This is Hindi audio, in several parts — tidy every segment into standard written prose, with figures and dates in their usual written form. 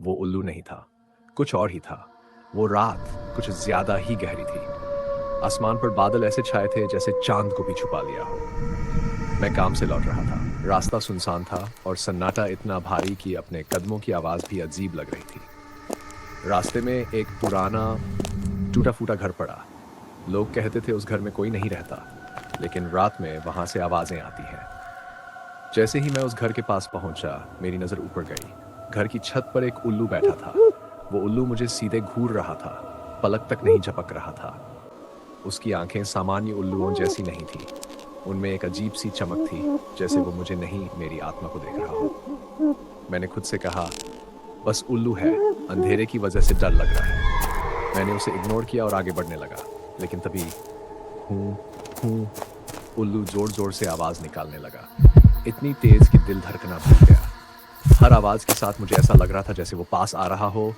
वो उल्लू नहीं था, कुछ और ही था। वो रात कुछ ज्यादा ही गहरी थी। आसमान पर बादल ऐसे छाए थे जैसे चांद को भी छुपा लिया हो। मैं काम से लौट रहा था। रास्ता सुनसान था और सन्नाटा इतना भारी कि अपने कदमों की आवाज भी अजीब लग रही थी। रास्ते में एक पुराना टूटा फूटा घर पड़ा। लोग कहते थे उस घर में कोई नहीं रहता, लेकिन रात में वहां से आवाजें आती हैं। जैसे ही मैं उस घर के पास पहुंचा, मेरी नजर ऊपर गई। घर की छत पर एक उल्लू बैठा था। वो उल्लू मुझे सीधे घूर रहा था, पलक तक नहीं झपक रहा था। उसकी आंखें सामान्य उल्लुओं जैसी नहीं थी। उनमें एक अजीब सी चमक थी, जैसे वो मुझे नहीं, मेरी आत्मा को देख रहा हो। मैंने खुद से कहा, बस उल्लू है, अंधेरे की वजह से डर लग रहा है। मैंने उसे इग्नोर किया और आगे बढ़ने लगा। लेकिन तभी हूं हूं उल्लू जोर जोर से आवाज निकालने लगा, इतनी तेज कि दिल धड़कना भूल गया। हर आवाज के साथ मुझे ऐसा लग रहा था जैसे वो पास आ रहा हो,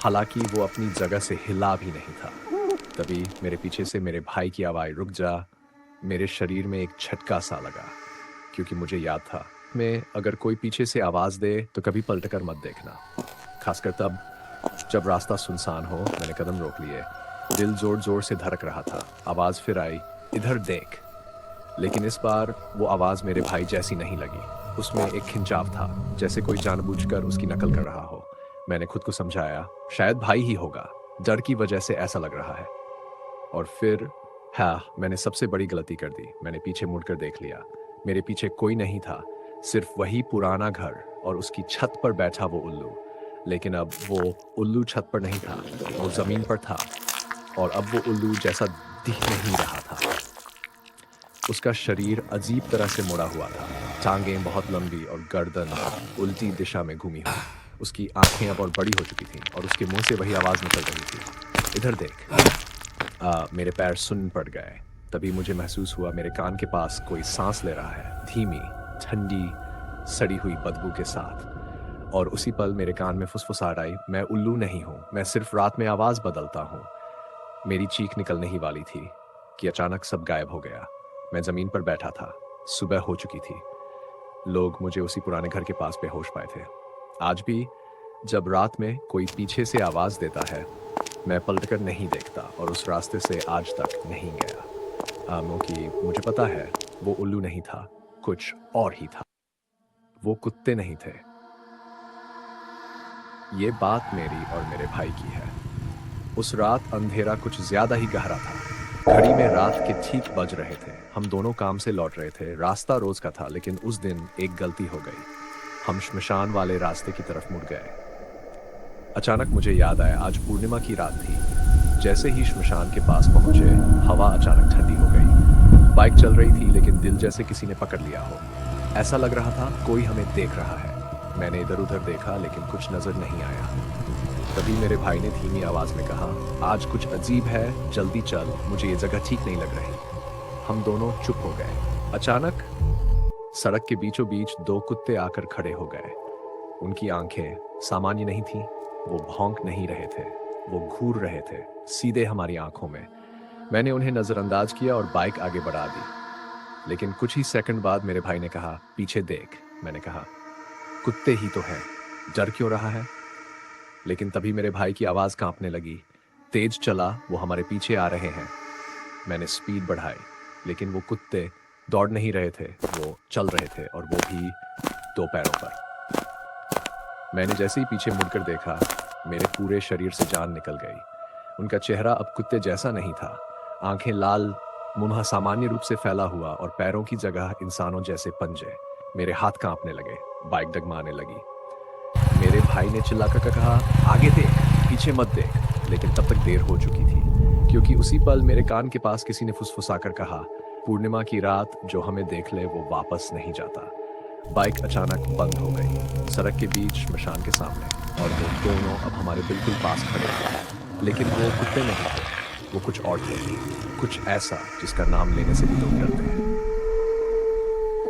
हालांकि वो अपनी जगह से हिला भी नहीं था। तभी मेरे पीछे से मेरे भाई की आवाज, रुक जा। मेरे शरीर में एक झटका सा लगा, क्योंकि मुझे याद था मैं अगर कोई पीछे से आवाज दे तो कभी पलटकर मत देखना, खासकर तब जब रास्ता सुनसान हो। मैंने कदम रोक लिए। दिल जोर जोर से धड़क रहा था। आवाज फिर आई, इधर देख। लेकिन इस बार वो आवाज मेरे भाई जैसी नहीं लगी। उसमें एक खिंचाव था, जैसे कोई जानबूझकर उसकी नकल कर रहा हो। मैंने खुद को समझाया, शायद भाई ही होगा, डर की वजह से ऐसा लग रहा है। और फिर हाँ, मैंने सबसे बड़ी गलती कर दी। मैंने पीछे मुड़कर देख लिया। मेरे पीछे कोई नहीं था, सिर्फ वही पुराना घर और उसकी छत पर बैठा वो उल्लू। लेकिन अब वो उल्लू छत पर नहीं था, वो जमीन पर था। और अब वो उल्लू जैसा दिख नहीं रहा था। उसका शरीर अजीब तरह से मुड़ा हुआ था, टांगें बहुत लंबी और गर्दन उल्टी दिशा में घूमी हुई। उसकी आंखें अब और बड़ी हो चुकी थीं और उसके मुंह से वही आवाज निकल रही थी, इधर देख। मेरे पैर सुन्न पड़ गए। तभी मुझे महसूस हुआ मेरे कान के पास कोई सांस ले रहा है, धीमी, ठंडी, सड़ी हुई बदबू के साथ। और उसी पल मेरे कान में फुसफुसाहट आई, मैं उल्लू नहीं हूं, मैं सिर्फ रात में आवाज बदलता हूं। मेरी चीख निकलने ही वाली थी कि अचानक सब गायब हो गया। मैं जमीन पर बैठा था। सुबह हो चुकी थी। लोग मुझे उसी पुराने घर के पास बेहोश पाए थे। आज भी जब रात में कोई पीछे से आवाज देता है, मैं पलटकर नहीं देखता और उस रास्ते से आज तक नहीं गया। क्योंकि मुझे पता है वो उल्लू नहीं था, कुछ और ही था। वो कुत्ते नहीं थे। ये बात मेरी और मेरे भाई की है। उस रात अंधेरा कुछ ज्यादा ही गहरा था। घड़ी में रात के ठीक बज रहे थे। हम दोनों काम से लौट रहे थे। रास्ता रोज का था, लेकिन उस दिन एक गलती हो गई। हम श्मशान वाले रास्ते की तरफ मुड़ गए। अचानक मुझे याद आया, आज पूर्णिमा की रात थी। जैसे ही श्मशान के पास पहुंचे, हवा अचानक ठंडी हो गई। बाइक चल रही थी, लेकिन दिल जैसे किसी ने पकड़ लिया हो। ऐसा लग रहा था कोई हमें देख रहा है। मैंने इधर उधर देखा, लेकिन कुछ नजर नहीं आया। तभी मेरे भाई ने धीमी आवाज में कहा, आज कुछ अजीब है, जल्दी चल, मुझे ये जगह ठीक नहीं लग रही। हम दोनों चुप हो गए। अचानक सड़क के बीचों बीच दो कुत्ते आकर खड़े हो गए। उनकी आंखें सामान्य नहीं थीं, वो भौंक नहीं रहे थे, वो घूर रहे थे, सीधे हमारी आंखों में। मैंने उन्हें नजरअंदाज किया और बाइक आगे बढ़ा दी। लेकिन कुछ ही सेकंड बाद मेरे भाई ने कहा, पीछे देख। मैंने कहा, कुत्ते ही तो हैं, डर क्यों रहा है? लेकिन तभी मेरे भाई की आवाज कांपने लगी, तेज चला, वो हमारे पीछे आ रहे हैं। मैंने स्पीड बढ़ाई, लेकिन वो कुत्ते दौड़ नहीं रहे थे, वो चल रहे थे, और वो भी दो पैरों पर। मैंने जैसे ही पीछे मुड़कर देखा, मेरे पूरे शरीर से जान निकल गई। उनका चेहरा अब कुत्ते जैसा नहीं था। आंखें लाल, मुंह सामान्य रूप से फैला हुआ और पैरों की जगह इंसानों जैसे पंजे। मेरे हाथ कांपने लगे, बाइक डगमाने लगी। मेरे भाई ने चिल्लाकर कहा, आगे देख, पीछे मत देख। लेकिन तब तक देर हो चुकी थी, क्योंकि उसी पल मेरे कान के पास किसी ने फुसफुसाकर कहा, पूर्णिमा की रात जो हमें देख ले वो वापस नहीं जाता। बाइक अचानक बंद हो गई, सड़क के बीच श्मशान के सामने, और वो दोनों अब हमारे बिल्कुल पास खड़े थे। लेकिन वो कुत्ते नहीं थे, वो कुछ और थे, कुछ ऐसा जिसका नाम लेने से भी लोग डरते हैं।